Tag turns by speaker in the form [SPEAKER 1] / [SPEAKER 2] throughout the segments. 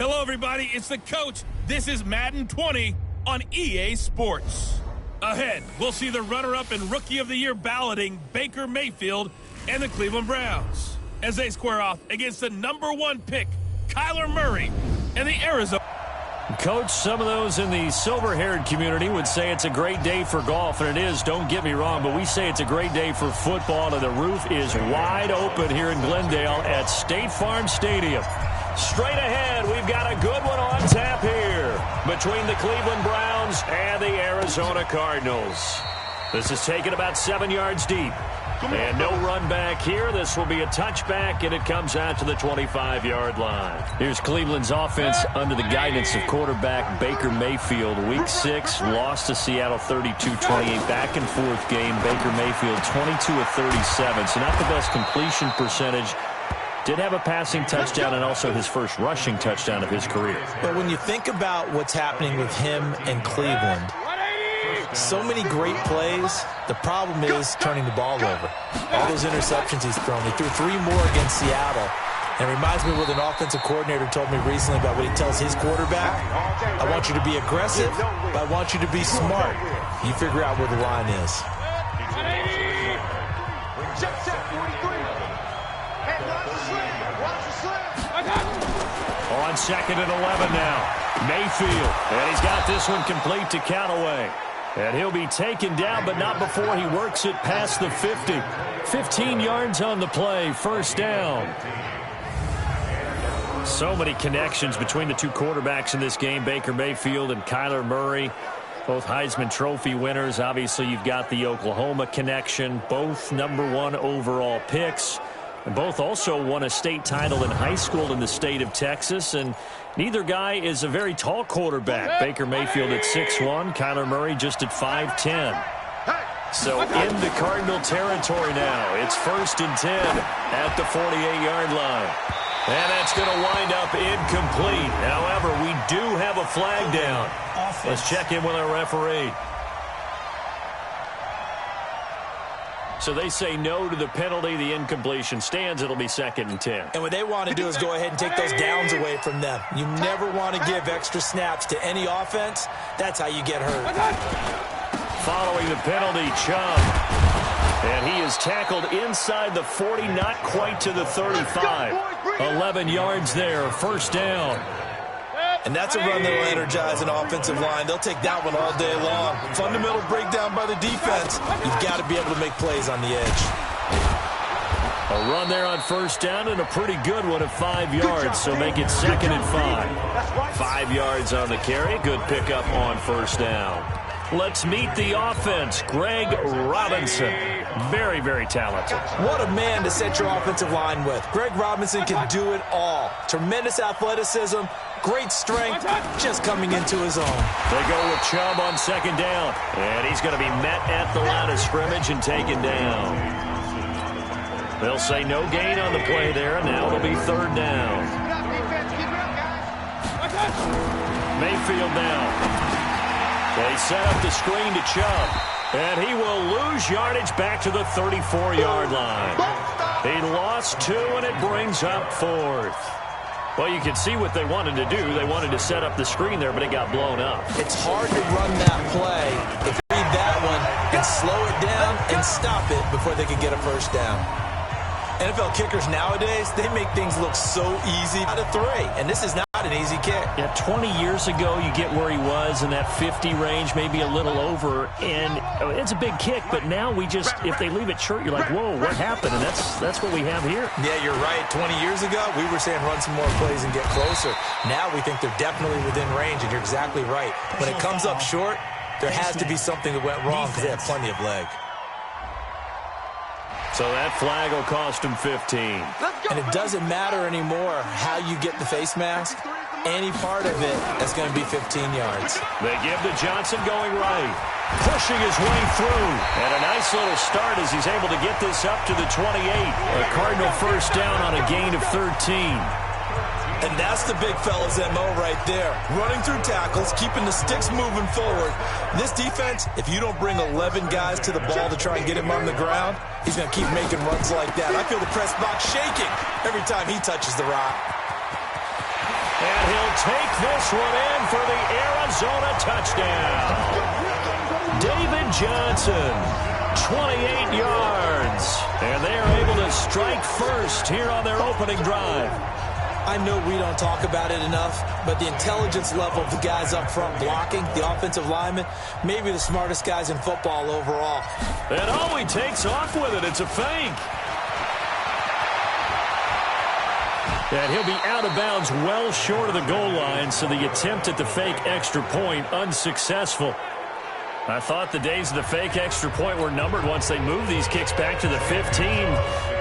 [SPEAKER 1] Hello, everybody. It's the coach. This is Madden 20 on EA Sports. Ahead, we'll see the runner-up and Rookie of the Year balloting Baker Mayfield and the Cleveland Browns as they square off against the #1 pick, Kyler Murray, and the Arizona.
[SPEAKER 2] Coach, some of those in the silver-haired community would say it's a great day for golf, and it is, don't get me wrong, but we say it's a great day for football, and the roof is wide open here in Glendale at State Farm Stadium. Straight ahead, we've got a good one on tap here between the Cleveland Browns and the Arizona Cardinals. This is taken about 7 yards deep. And no run back here. This will be a touchback, and it comes out to the 25-yard line. Here's Cleveland's offense under the guidance of quarterback Baker Mayfield. Week 6, lost to Seattle 32-28. Back-and-forth game. Baker Mayfield 22 of 37. So not the best completion percentage. Did have a passing touchdown and also his first rushing touchdown of his career.
[SPEAKER 3] But when you think about what's happening with him and Cleveland, so many great plays. The problem is turning the ball over. All those interceptions he's thrown. He threw 3 more against Seattle. And it reminds me of what an offensive coordinator told me recently about what he tells his quarterback. I want you to be aggressive, but I want you to be smart. You figure out where the line is.
[SPEAKER 2] On 2nd and 11 now. Mayfield. And he's got this one complete to Callaway. And he'll be taken down, but not before he works it past the 50. 15 yards on the play. First down. So many connections between the two quarterbacks in this game, Baker Mayfield and Kyler Murray. Both Heisman Trophy winners. Obviously, you've got the Oklahoma connection. Both #1 overall picks. And both also won a state title in high school in the state of Texas. And neither guy is a very tall quarterback. Baker Mayfield at 6'1", Kyler Murray just at 5'10". So into Cardinal territory now. It's 1st and 10 at the 48-yard line. And that's going to wind up incomplete. However, we do have a flag down. Let's check in with our referee. So they say no to the penalty. The incompletion stands. It'll be 2nd and 10.
[SPEAKER 3] And what they want to do is go ahead and take those downs away from them. You never want to give extra snaps to any offense. That's how you get hurt.
[SPEAKER 2] Following the penalty, Chubb. And he is tackled inside the 40, not quite to the 35. 11 yards there, first down.
[SPEAKER 3] And that's a run that will energize an offensive line. They'll take that one all day long. Fundamental breakdown by the defense. You've got to be able to make plays on the edge.
[SPEAKER 2] A run there on first down and a pretty good one at 5 yards. So make it 2nd and 5. 5 yards on the carry. Good pickup on first down. Let's meet the offense. Greg Robinson. Very, very talented.
[SPEAKER 3] What a man to set your offensive line with. Greg Robinson can do it all. Tremendous athleticism, great strength, just coming into his own.
[SPEAKER 2] They go with Chubb on 2nd down. And he's going to be met at the line of scrimmage and taken down. They'll say no gain on the play there, and now it'll be 3rd down. Mayfield now. They set up the screen to Chubb, and he will lose yardage back to the 34-yard line. He lost 2, and it brings up 4th. Well, you can see what they wanted to do. They wanted to set up the screen there, but it got blown up.
[SPEAKER 3] It's hard to run that play if you read that one and slow it down and stop it before they can get a first down. NFL kickers nowadays, they make things look so easy out of 3, and this is not an easy kick.
[SPEAKER 2] Yeah, 20 years ago, you get where he was in that 50 range, maybe a little over, and it's a big kick, but now we just, if they leave it short, you're like, whoa, what happened? And that's what we have here.
[SPEAKER 3] Yeah, you're right. 20 years ago, we were saying run some more plays and get closer. Now we think they're definitely within range, and you're exactly right. When it comes up short, there has to be something that went wrong because they have plenty of leg.
[SPEAKER 2] So that flag will cost him 15.
[SPEAKER 3] And it doesn't matter anymore how you get the face mask. Any part of it is going to be 15 yards.
[SPEAKER 2] They give to Johnson going right. Pushing his way through. And a nice little start as he's able to get this up to the 28. A Cardinal first down on a gain of 13.
[SPEAKER 3] And that's the big fella's MO right there. Running through tackles, keeping the sticks moving forward. This defense, if you don't bring 11 guys to the ball to try and get him on the ground, he's going to keep making runs like that. I feel the press box shaking every time he touches the rock.
[SPEAKER 2] And he'll take this one in for the Arizona touchdown. David Johnson, 28 yards. And they are able to strike first here on their opening drive.
[SPEAKER 3] I know we don't talk about it enough, but the intelligence level of the guys up front blocking, the offensive linemen, maybe the smartest guys in football overall.
[SPEAKER 2] And oh, he takes off with it. It's a fake. And he'll be out of bounds well short of the goal line, so the attempt at the fake extra point unsuccessful. I thought the days of the fake extra point were numbered once they moved these kicks back to the 15.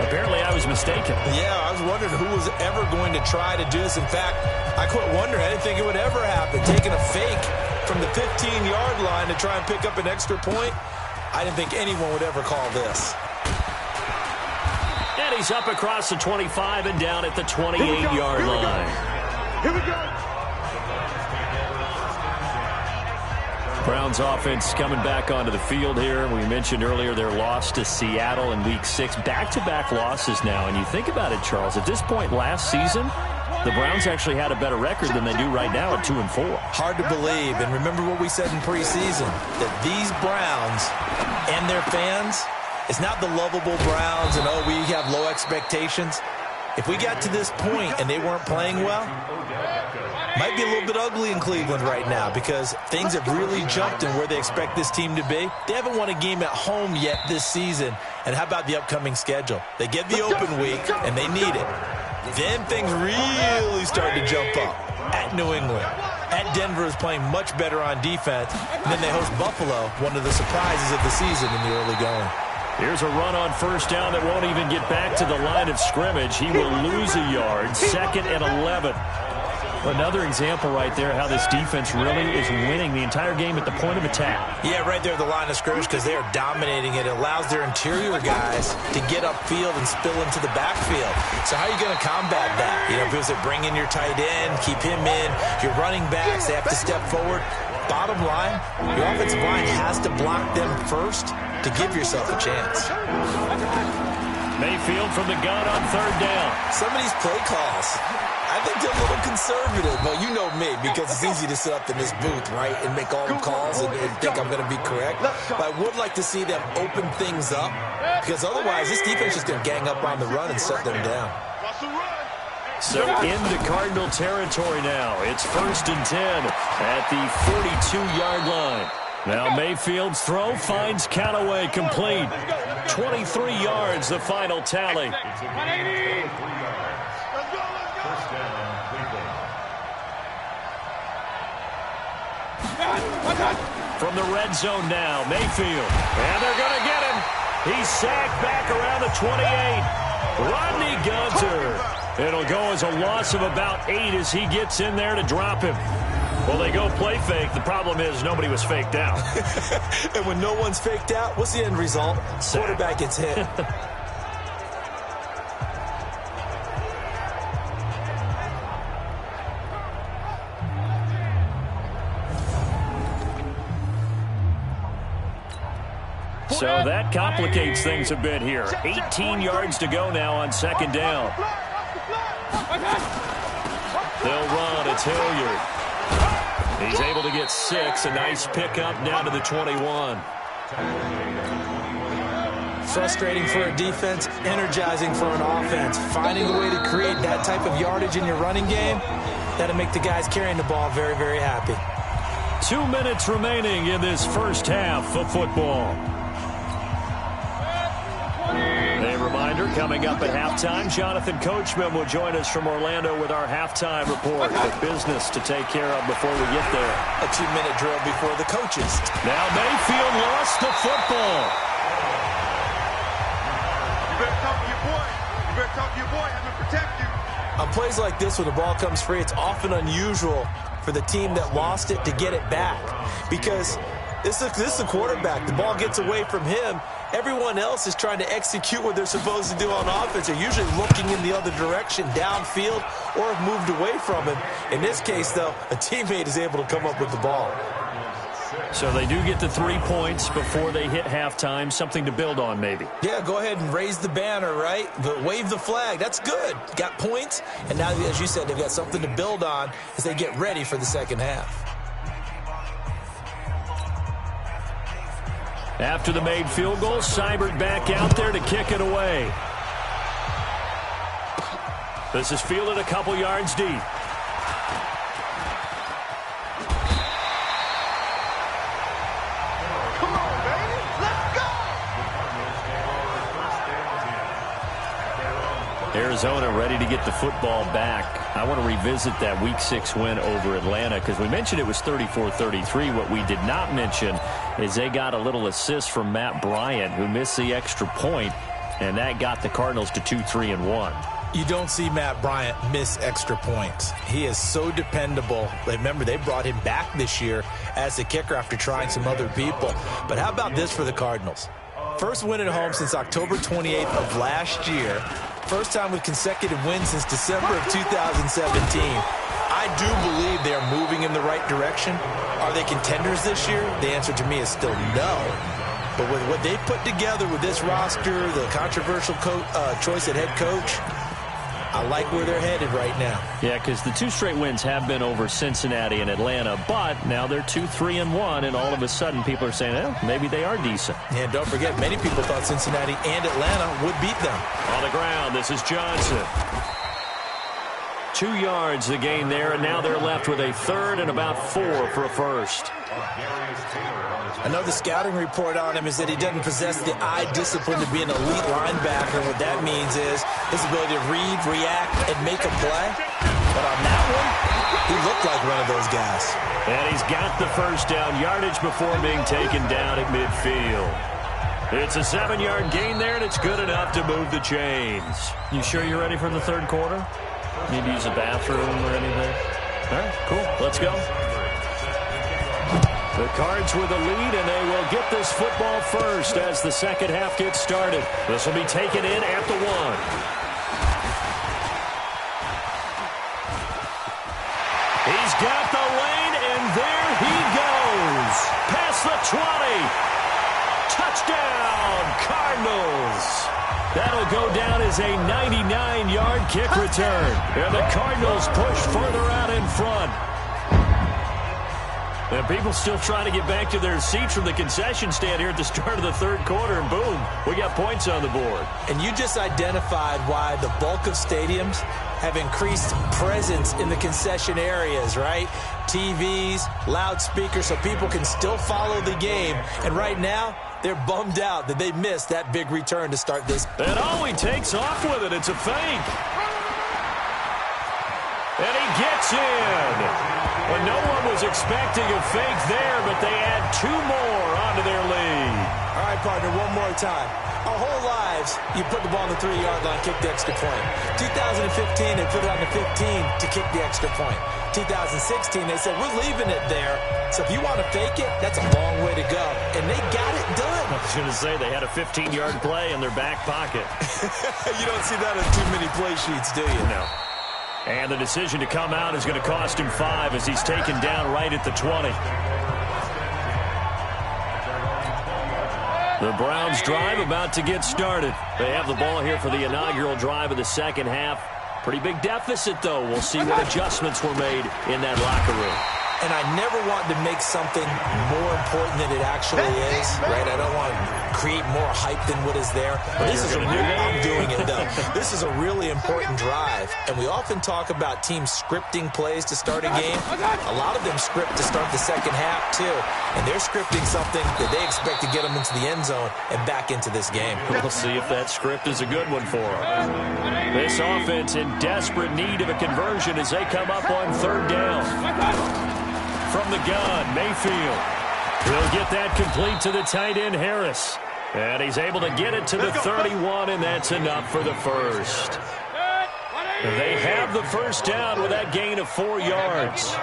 [SPEAKER 2] Apparently, I was mistaken.
[SPEAKER 3] Yeah, I was wondering who was ever going to try to do this. In fact, I quit wondering. I didn't think it would ever happen. Taking a fake from the 15-yard line to try and pick up an extra point, I didn't think anyone would ever call this.
[SPEAKER 2] And he's up across the 25 and down at the 28-yard line.
[SPEAKER 4] Here we go.
[SPEAKER 2] Browns offense coming back onto the field here. We mentioned earlier their loss to Seattle in Week 6. Back-to-back losses now. And you think about it, Charles, at this point last season, the Browns actually had a better record than they do right now at 2-4.
[SPEAKER 3] Hard to believe. And remember what we said in preseason, that these Browns and their fans, it's not the lovable Browns and, oh, we have low expectations. If we got to this point and they weren't playing well, might be a little bit ugly in Cleveland right now because things have really jumped in where they expect this team to be. They haven't won a game at home yet this season. And how about the upcoming schedule? They get the open week, and they need it. Then things really start to jump up. At New England. At Denver is playing much better on defense. And then they host Buffalo, one of the surprises of the season in the early going.
[SPEAKER 2] Here's a run on first down that won't even get back to the line of scrimmage. He will lose a yard. 2nd and 11. Another example right there how this defense really is winning the entire game at the point of attack.
[SPEAKER 3] Yeah, right there at the line of scrimmage because they are dominating it. It allows their interior guys to get upfield and spill into the backfield. So how are you going to combat that? You know, because they bring in your tight end, keep him in. Your running backs, they have to step forward. Bottom line, your offensive line has to block them first to give yourself a chance.
[SPEAKER 2] Mayfield from the gun on 3rd down.
[SPEAKER 3] Some of these play calls, I think they're a little conservative. Well, you know me, because it's easy to sit up in this booth, right, and make all the calls and think I'm going to be correct. But I would like to see them open things up, because otherwise this defense is going to gang up on the run and shut them down.
[SPEAKER 2] So into Cardinal territory now. It's 1st and 10 at the 42-yard line. Now Mayfield's throw finds Callaway complete. 23 yards, the final tally. From the red zone now, Mayfield. And they're going to get him. He's sacked back around the 28. Rodney Gunter. It'll go as a loss of about 8 as he gets in there to drop him. Well, they go play fake. The problem is nobody was faked out.
[SPEAKER 3] And when no one's faked out, what's the end result? Quarterback gets hit.
[SPEAKER 2] So that complicates things a bit here. 18 yards to go now on 2nd down. They'll run. It's Hilliard. He's able to get 6. A nice pickup down to the 21.
[SPEAKER 3] Frustrating for a defense, energizing for an offense. Finding a way to create that type of yardage in your running game, that'll make the guys carrying the ball very, very happy.
[SPEAKER 2] 2 minutes remaining in this first half of football. A reminder, coming up at halftime, Jonathan Coachman will join us from Orlando with our halftime report. The business to take care of before we get there.
[SPEAKER 3] A 2-minute drill before the coaches.
[SPEAKER 2] Now Mayfield lost the football.
[SPEAKER 4] You better talk to your boy. You better talk to your boy. I'm going to protect you.
[SPEAKER 3] On plays like this, when the ball comes free, it's often unusual for the team that lost it to get it back. Because this is a quarterback. The ball gets away from him. Everyone else is trying to execute what they're supposed to do on offense. They're usually looking in the other direction, downfield, or have moved away from him. In this case, though, a teammate is able to come up with the ball.
[SPEAKER 2] So they do get the 3 points before they hit halftime, something to build on maybe.
[SPEAKER 3] Yeah, go ahead and raise the banner, right? Wave the flag. That's good. Got points, and now, as you said, they've got something to build on as they get ready for the second half.
[SPEAKER 2] After the made field goal, Seibert back out there to kick it away. This is fielded a couple yards deep.
[SPEAKER 4] Come on, baby. Let's go.
[SPEAKER 2] Arizona ready to get the football back. I want to revisit that Week 6 win over Atlanta because we mentioned it was 34-33. What we did not mention is they got a little assist from Matt Bryant, who missed the extra point, and that got the Cardinals to 2-3-1.
[SPEAKER 3] You don't see Matt Bryant miss extra points. He is so dependable. Remember, they brought him back this year as the kicker after trying some other people. But how about this for the Cardinals? First win at home since October 28th of last year. First time with consecutive wins since December of 2017. I do believe they are moving in the right direction. Are they contenders this year? The answer to me is still no. But with what they put together with this roster, the controversial choice at head coach, I like where they're headed right now.
[SPEAKER 2] Yeah, because the 2 straight wins have been over Cincinnati and Atlanta, but now they're 2-3-1, and all of a sudden people are saying, well, maybe they are decent.
[SPEAKER 3] And don't forget, many people thought Cincinnati and Atlanta would beat them.
[SPEAKER 2] On the ground, this is Johnson. 2 yards the gain there, and now they're left with a third and about 4 for a first.
[SPEAKER 3] I know the scouting report on him is that he doesn't possess the eye discipline to be an elite linebacker. What that means is his ability to read, react, and make a play. But on that one, he looked like one of those guys.
[SPEAKER 2] And he's got the first down yardage before being taken down at midfield. It's a 7-yard gain there, and it's good enough to move the chains. You sure you're ready for the third quarter? Need to use a bathroom or anything? All right, cool. Let's go. The Cards with a lead, and they will get this football first as the second half gets started. This will be taken in at the 1. He's got the lane, and there he goes. Past the 20. Touchdown, Cardinals. That'll go down as a 99-yard kick return. And the Cardinals push further out in front. And people still trying to get back to their seats from the concession stand here at the start of the third quarter, and boom, we got points on the board.
[SPEAKER 3] And you just identified why the bulk of stadiums have increased presence in the concession areas, right? TVs, loudspeakers, so people can still follow the game. And right now, they're bummed out that they missed that big return to start this.
[SPEAKER 2] And oh, he takes off with it. It's a fake. And he gets in. And no one was expecting a fake there, but they add 2 more onto their lead.
[SPEAKER 3] All right, partner, one more time. Our whole lives, you put the ball on the 3-yard line, kick the extra point. 2015, they put it on the 15 to kick the extra point. 2016, they said, we're leaving it there. So if you want to fake it, that's a long way to go. And they got it done.
[SPEAKER 2] I was going to say, they had a 15-yard play in their back pocket.
[SPEAKER 3] You don't see that in too many play sheets, do you?
[SPEAKER 2] No. And the decision to come out is going to cost him 5 as he's taken down right at the 20. The Browns drive about to get started. They have the ball here for the inaugural drive of the second half. Pretty big deficit, though. We'll see what adjustments were made in that locker room.
[SPEAKER 3] And I never want to make something more important than it actually is, right? I don't want to create more hype than what is there. This is I'm doing it, though. This is a really important drive. And we often talk about teams scripting plays to start a game. A lot of them script to start the second half, too. And they're scripting something that they expect to get them into the end zone and back into this game.
[SPEAKER 2] We'll see if that script is a good one for them. This offense in desperate need of a conversion as they come up on third down. From the gun, Mayfield. He'll get that complete to the tight end, Harris. And he's able to get it to the 31, and that's enough for the first. They have the first down with that gain of 4 yards.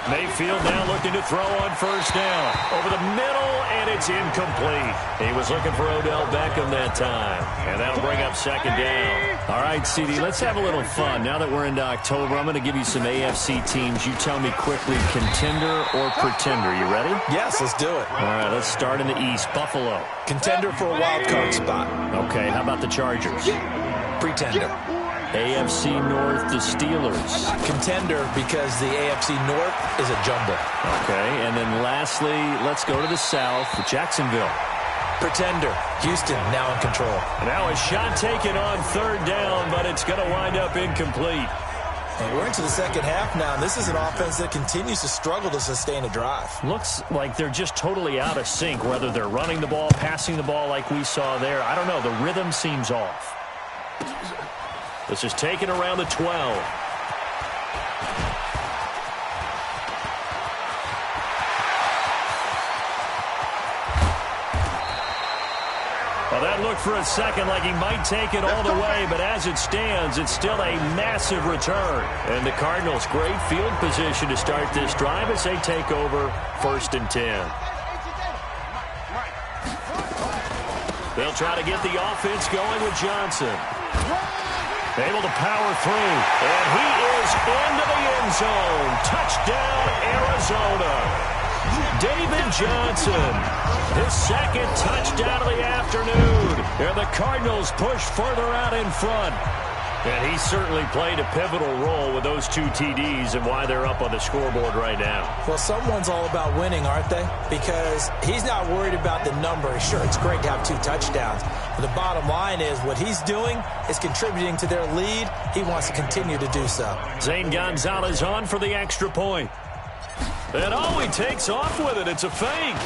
[SPEAKER 2] Mayfield now looking to throw on first down. Over the middle, and it's incomplete. He was looking for Odell Beckham that time. And that'll bring up second down. All right, CD, let's have a little fun. Now that we're into October, I'm going to give you some AFC teams. You tell me quickly, contender or pretender. You ready?
[SPEAKER 3] Yes, let's do it.
[SPEAKER 2] All right, let's start in the East. Buffalo.
[SPEAKER 3] Contender for a wild card spot.
[SPEAKER 2] Okay, how about the Chargers?
[SPEAKER 3] Pretender.
[SPEAKER 2] AFC North, the Steelers.
[SPEAKER 3] Contender because the AFC North is a jumble.
[SPEAKER 2] Okay, and then lastly, let's go to the South, Jacksonville.
[SPEAKER 3] Pretender. Houston now in control.
[SPEAKER 2] Now a shot taken on third down, but it's going to wind up incomplete.
[SPEAKER 3] And we're into the second half now, and this is an offense that continues to struggle to sustain a drive.
[SPEAKER 2] Looks like they're just totally out of sync, whether they're running the ball, passing the ball like we saw there. I don't know. The rhythm seems off. This is taken around the 12. Well, that looked for a second like he might take it all the way, but as it stands, it's still a massive return. And the Cardinals, great field position to start this drive as they take over 1st and 10. They'll try to get the offense going with Johnson. Able to power through, and he is into the end zone. Touchdown, Arizona. David Johnson, his second touchdown of the afternoon. And the Cardinals push further out in front. And he certainly played a pivotal role with those 2 TDs and why they're up on the scoreboard right now.
[SPEAKER 3] Well, someone's all about winning, aren't they? Because he's not worried about the number. Sure, it's great to have 2 touchdowns. But the bottom line is what he's doing is contributing to their lead. He wants to continue to do so.
[SPEAKER 2] Zane Gonzalez on for the extra point. And oh, he takes off with it. It's a fake.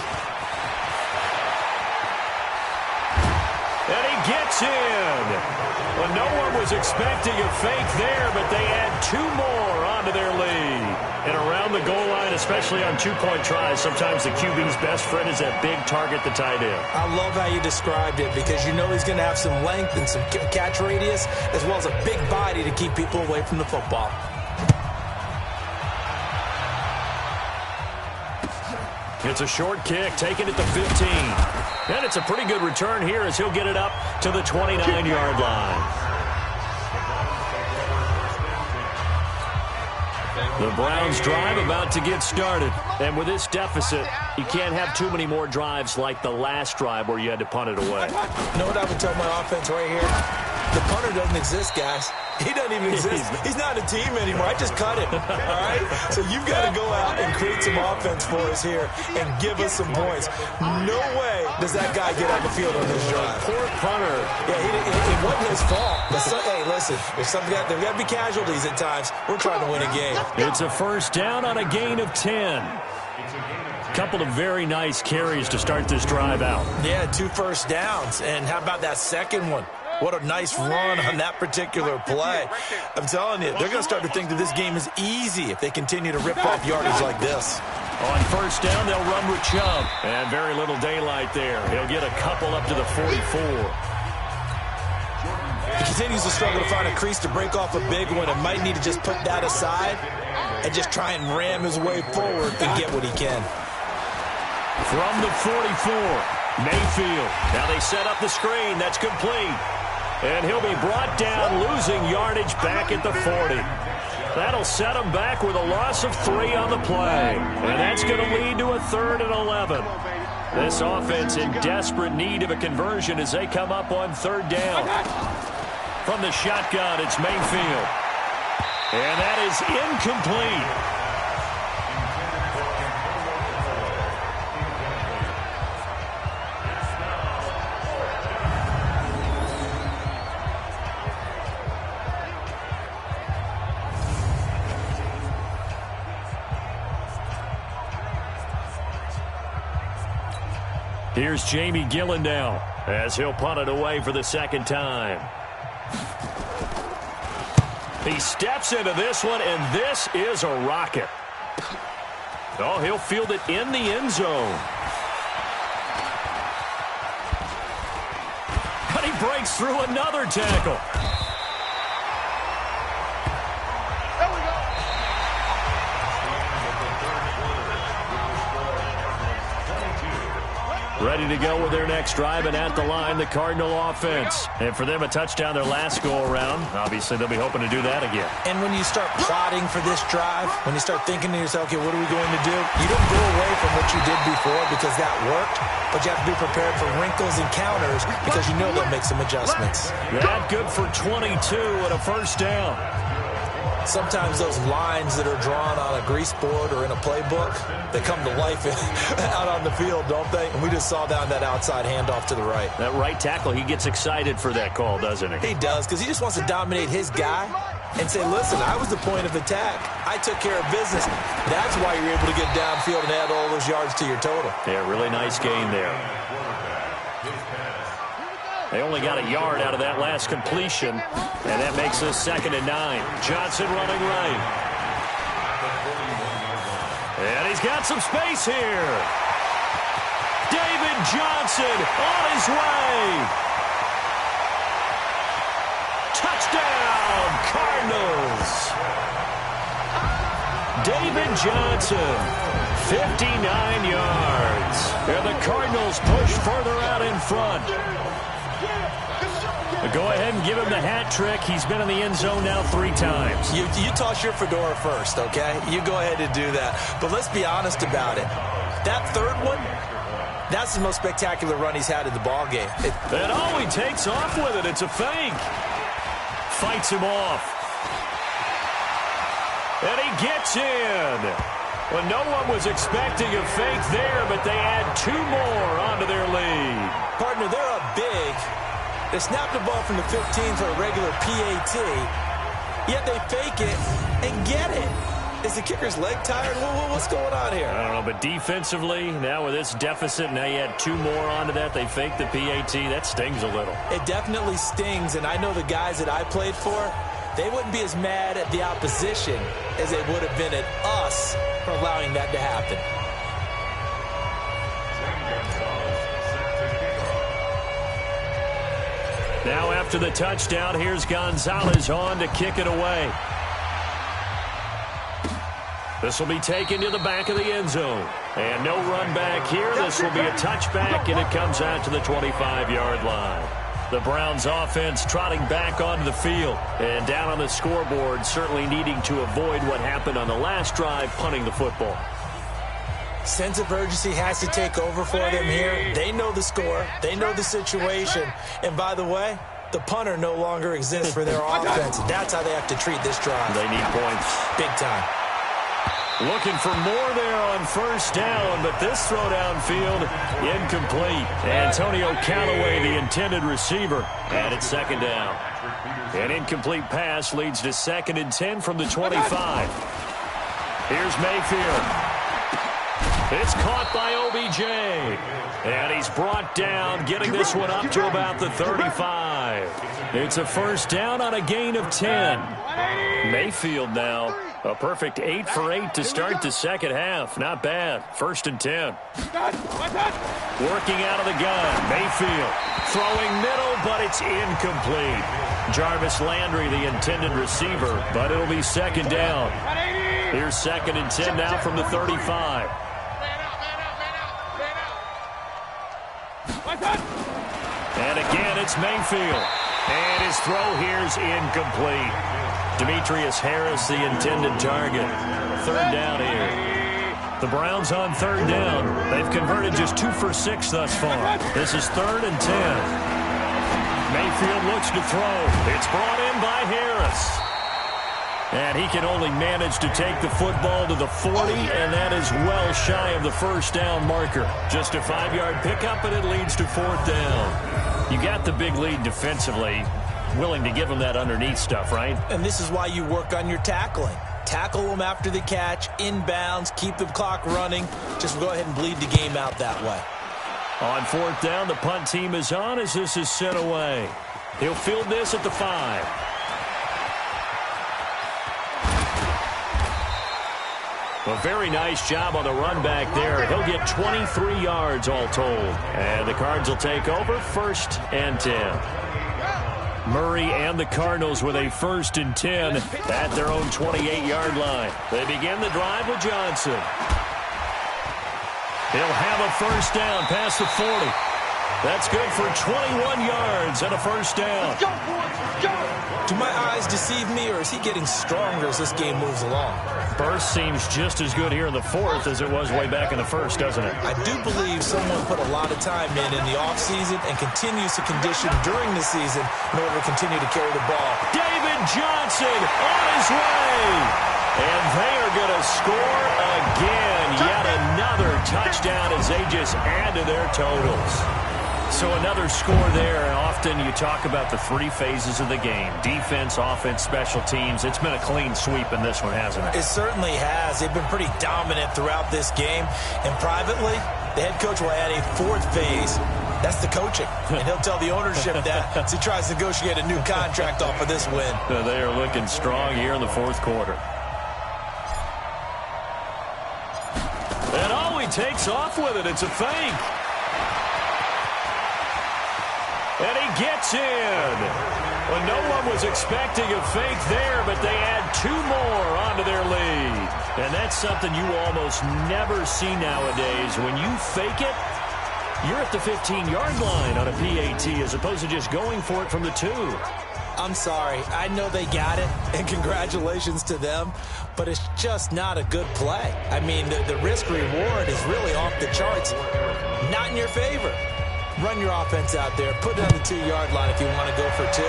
[SPEAKER 2] And he gets in. Well, no one was expecting a fake there, but they add 2 more onto their lead. And around the goal line, especially on 2-point tries, sometimes the QB's best friend is that big target, the tight end.
[SPEAKER 3] I love how you described it because you know he's going to have some length and some catch radius as well as a big body to keep people away from the football.
[SPEAKER 2] It's a short kick, taken at the 15. And it's a pretty good return here as he'll get it up to the 29-yard line. The Browns drive about to get started. And with this deficit, you can't have too many more drives like the last drive where you had to punt it away.
[SPEAKER 3] You know what I would tell my offense right here? The punter doesn't exist, guys. He doesn't even exist. He's not a team anymore. I just cut him. All right? So you've got to go out and create some offense for us here and give us some points. No way does that guy get on the field on this drive.
[SPEAKER 2] Poor punter.
[SPEAKER 3] Yeah, it wasn't his fault. But hey, listen, there's got to be casualties at times. We're trying to win a game.
[SPEAKER 2] It's a first down on a gain of 10. Couple of very nice carries to start this drive out.
[SPEAKER 3] Yeah, 2 first downs. And how about that second one? What a nice run on that particular play. I'm telling you, they're going to start to think that this game is easy if they continue to rip off yardage like this.
[SPEAKER 2] On first down, they'll run with Chubb. And very little daylight there. He'll get a couple up to the 44.
[SPEAKER 3] He continues to struggle to find a crease to break off a big one and might need to just put that aside and just try and ram his way forward and get what he can.
[SPEAKER 2] From the 44, Mayfield. Now they set up the screen. That's complete. And he'll be brought down, losing yardage back at the 40. That'll set him back with a loss of 3 on the play. And that's going to lead to a 3rd and 11. This offense in desperate need of a conversion as they come up on 3rd down. From the shotgun, it's Mayfield. And that is incomplete. Here's Jamie Gillen now as he'll punt it away for the 2nd time. He steps into this one, and this is a rocket. Oh, he'll field it in the end zone. And he breaks through another tackle. ready to go with their next drive, and at the line, the Cardinal offense. And for them, a touchdown their last go-around. Obviously, they'll be hoping to do that again.
[SPEAKER 3] And when you start plotting for this drive, when you start thinking to yourself, okay, what are we going to do? You don't go away from what you did before because that worked, but you have to be prepared for wrinkles and counters because you know they'll make some adjustments.
[SPEAKER 2] That good for 22 and a first down.
[SPEAKER 3] Sometimes those lines that are drawn on a grease board or in a playbook, they come to life out on the field, don't they? And we just saw down that outside handoff to the right.
[SPEAKER 2] That right tackle, he gets excited for that call, doesn't he?
[SPEAKER 3] He does, because he just wants to dominate his guy and say, listen, I was the point of attack. I took care of business. That's why you're able to get downfield and add all those yards to your total.
[SPEAKER 2] Yeah, really nice gain there. They only got a yard out of that last completion, and that makes us 2nd and 9. Johnson running right. And he's got some space here. David Johnson on his way. Touchdown, Cardinals. David Johnson, 59 yards. And the Cardinals push further out in front. Go ahead and give him the hat trick. He's been in the end zone now 3 times.
[SPEAKER 3] You toss your fedora first, okay? You go ahead and do that. But let's be honest about it. That third one, that's the most spectacular run he's had in the ballgame.
[SPEAKER 2] And oh, he takes off with it. It's a fake. Fights him off. And he gets in. Well, no one was expecting a fake there, but they add 2 more onto their lead.
[SPEAKER 3] Partner, they're up big. They snap the ball from the 15 for a regular PAT, yet they fake it and get it. Is the kicker's leg tired? What's going on here?
[SPEAKER 2] I don't know, but defensively, now with this deficit, now you add 2 more onto that. They fake the PAT. That stings a little.
[SPEAKER 3] It definitely stings, and I know the guys that I played for, they wouldn't be as mad at the opposition as they would have been at us for allowing that to happen.
[SPEAKER 2] Now after the touchdown, here's Gonzalez on to kick it away. This will be taken to the back of the end zone. And no run back here. This will be a touchback, and it comes out to the 25-yard line. The Browns offense trotting back onto the field. And down on the scoreboard, certainly needing to avoid what happened on the last drive, punting the football.
[SPEAKER 3] Sense of urgency has to take over for them here. They know the score. They know the situation. And by the way, the punter no longer exists for their offense. That's how they have to treat this drive.
[SPEAKER 2] They need points.
[SPEAKER 3] Big time.
[SPEAKER 2] Looking for more there on first down, but this throw downfield incomplete. Antonio Callaway, the intended receiver, and it's 2nd down. An incomplete pass leads to 2nd and 10 from the 25. Here's Mayfield. It's caught by OBJ. And he's brought down, getting this one up to about the 35. It's a first down on a gain of 10. Mayfield now, a perfect 8 for 8 to start the second half. Not bad. 1st and 10. Working out of the gun. Mayfield throwing middle, but it's incomplete. Jarvis Landry, the intended receiver, but it'll be 2nd down. Here's 2nd and 10 now from the 35. And again, it's Mayfield. And his throw here's incomplete. Demetrius Harris, the intended target. 3rd down here. The Browns on 3rd down. They've converted just 2 for 6 thus far. This is 3rd and 10. Mayfield looks to throw. It's brought in by Harris. And he can only manage to take the football to the 40, and that is well shy of the first down marker. Just a 5-yard pickup, and it leads to 4th down. You got the big lead defensively, willing to give them that underneath stuff, right?
[SPEAKER 3] And this is why you work on your tackling. Tackle them after the catch, inbounds, keep the clock running. Just go ahead and bleed the game out that way.
[SPEAKER 2] On 4th down, the punt team is on as this is sent away. He'll field this at the 5. A very nice job on the run back there. He'll get 23 yards all told. And the Cards will take over 1st and 10. Murray and the Cardinals with a 1st and 10 at their own 28-yard line. They begin the drive with Johnson. He'll have a first down past the 40. That's good for 21 yards and a first down.
[SPEAKER 4] Let's go, boys. Let's go.
[SPEAKER 3] Do my eyes deceive me, or is he getting stronger as this game moves along?
[SPEAKER 2] Burst seems just as good here in the fourth as it was way back in the first, doesn't it?
[SPEAKER 3] I do believe someone put a lot of time in the offseason and continues to condition during the season in order to continue to carry the ball.
[SPEAKER 2] David Johnson on his way. And they are going to score again. Yet another touchdown as they just add to their totals. So another score there, and often you talk about the three phases of the game: defense, offense, special teams. It's been a clean sweep in this one, hasn't it?
[SPEAKER 3] It certainly has. They've been pretty dominant throughout this game. And privately, the head coach will add a fourth phase. That's the coaching. And he'll tell the ownership that as he tries to negotiate a new contract off of this win.
[SPEAKER 2] They are looking strong here in the fourth quarter. And he takes off with it. It's a fake. And he gets in. Well, no one was expecting a fake there, but they add two more onto their lead. And that's something you almost never see nowadays. When you fake it, you're at the 15-yard line on a PAT as opposed to just going for it from the 2.
[SPEAKER 3] I'm sorry. I know they got it, and congratulations to them, but it's just not a good play. I mean, the risk-reward is really off the charts. Not in your favor. Run your offense out there. Put it on the 2-yard line if you want to go for 2.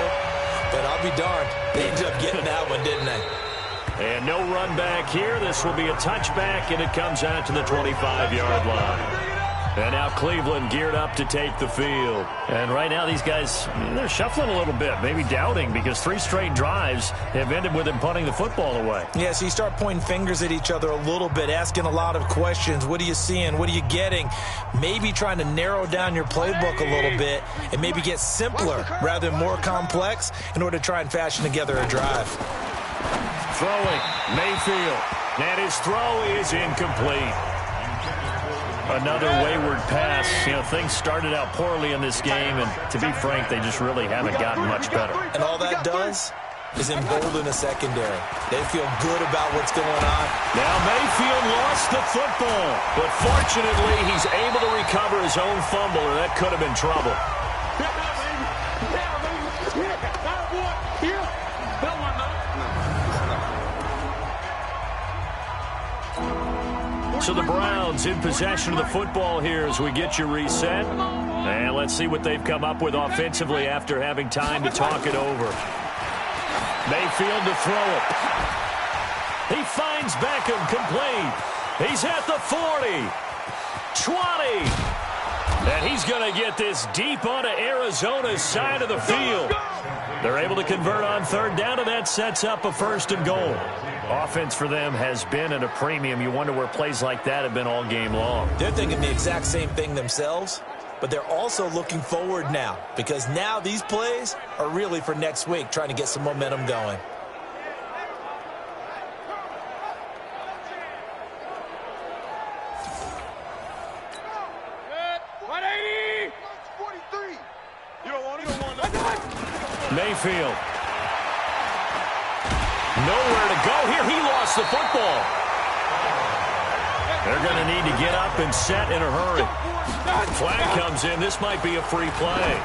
[SPEAKER 3] But I'll be darned. They ended up getting that one, didn't they?
[SPEAKER 2] And no run back here. This will be a touchback, and it comes out to the 25-yard line. And now Cleveland geared up to take the field. And right now these guys, they're shuffling a little bit, maybe doubting, because 3 straight drives have ended with them punting the football away.
[SPEAKER 3] Yeah, so you start pointing fingers at each other a little bit, asking a lot of questions. What are you seeing? What are you getting? Maybe trying to narrow down your playbook a little bit and maybe get simpler rather than more complex in order to try and fashion together a drive.
[SPEAKER 2] Throwing, Mayfield. And his throw is incomplete. Another wayward pass. You know, things started out poorly in this game, and to be frank, they just really haven't gotten much better.
[SPEAKER 3] And all that does is embolden a secondary. They feel good about what's going on.
[SPEAKER 2] Now Mayfield lost the football, but fortunately he's able to recover his own fumble, or that could have been trouble. So the Browns in possession of the football here as we get you reset. And let's see what they've come up with offensively after having time to talk it over. Mayfield to throw it. He finds Beckham complete. He's at the 40. 20. And he's going to get this deep onto Arizona's side of the field. They're able to convert on 3rd down, and that sets up a 1st and goal. Offense for them has been at a premium. You wonder where plays like that have been all game long.
[SPEAKER 3] They're thinking the exact same thing themselves, but they're also looking forward now, because now these plays are really for next week, trying to get some momentum going.
[SPEAKER 2] Mayfield. Nowhere to go here. He lost the football. They're going to need to get up and set in a hurry. Flag comes in. This might be a free play.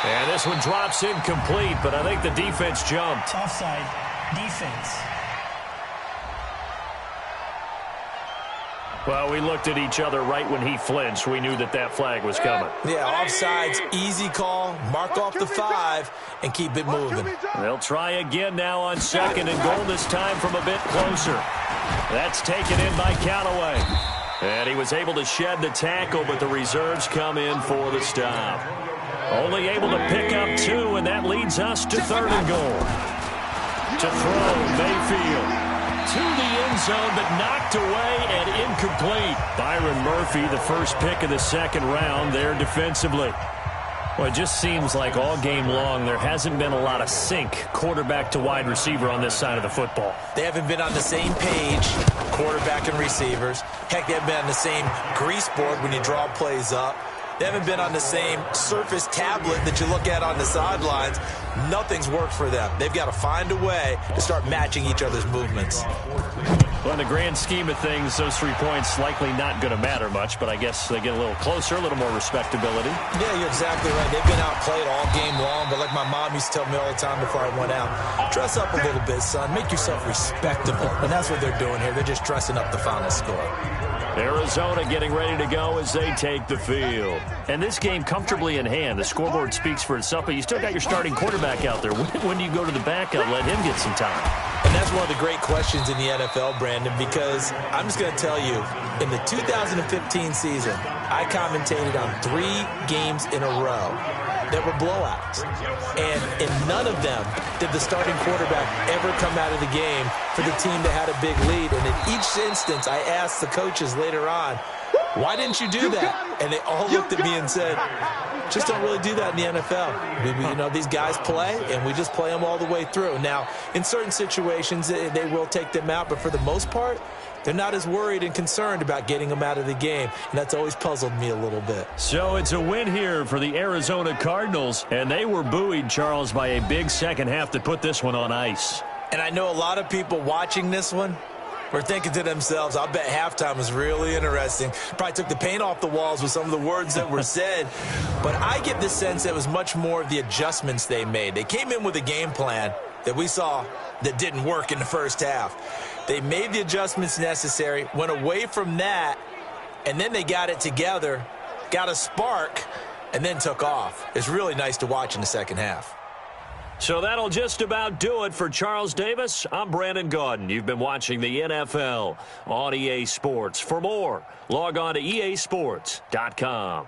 [SPEAKER 2] And this one drops incomplete, but I think the defense jumped.
[SPEAKER 5] Offside. Defense.
[SPEAKER 2] Well, we looked at each other right when he flinched. We knew that that flag was coming.
[SPEAKER 3] Yeah, offside's easy call. Mark off the 5 and keep it moving.
[SPEAKER 2] They'll try again now on 2nd and goal, this time from a bit closer. That's taken in by Callaway. And he was able to shed the tackle, but the reserves come in for the stop. Only able to pick up 2, and that leads us to 3rd and goal. To throw, Mayfield. To the end zone, but knocked away and incomplete. Byron Murphy, the first pick of the 2nd round there defensively. Well, it just seems like all game long there hasn't been a lot of sync quarterback to wide receiver on this side of the football.
[SPEAKER 3] They haven't been on the same page, quarterback and receivers. Heck, they haven't been on the same grease board when you draw plays up. They haven't been on the same Surface tablet that you look at on the sidelines. Nothing's worked for them. They've got to find a way to start matching each other's movements.
[SPEAKER 2] Well, in the grand scheme of things, those 3 points likely not going to matter much, but I guess they get a little closer, a little more respectability.
[SPEAKER 3] Yeah, you're exactly right. They've been outplayed all game long, but like my mom used to tell me all the time before I went out, dress up a little bit, son. Make yourself respectable. And that's what they're doing here. They're just dressing up the final score.
[SPEAKER 2] Arizona getting ready to go as they take the field. And this game comfortably in hand. The scoreboard speaks for itself, but you still got your starting quarterback out there. When do you go to the backup, let him get some time?
[SPEAKER 3] And that's one of the great questions in the NFL, Brandon, because I'm just going to tell you, in the 2015 season, I commentated on 3 games in a row that were blowouts. And in none of them did the starting quarterback ever come out of the game for the team that had a big lead. And in each instance, I asked the coaches later on, why didn't you do that? And they all looked at me and said, just don't really do that in the NFL. You know, these guys play, and we just play them all the way through. Now, in certain situations, they will take them out, but for the most part, they're not as worried and concerned about getting them out of the game, and that's always puzzled me a little bit.
[SPEAKER 2] So it's a win here for the Arizona Cardinals, and they were buoyed, Charles, by a big second half that put this one on ice.
[SPEAKER 3] And I know a lot of people watching this one were thinking to themselves, I'll bet halftime was really interesting. Probably took the paint off the walls with some of the words that were said. But I get the sense that it was much more of the adjustments they made. They came in with a game plan that we saw that didn't work in the first half. They made the adjustments necessary, went away from that, and then they got it together, got a spark, and then took off. It's really nice to watch in the second half.
[SPEAKER 2] So that'll just about do it for Charles Davis. I'm Brandon Gaudin. You've been watching the NFL on EA Sports. For more, log on to easports.com.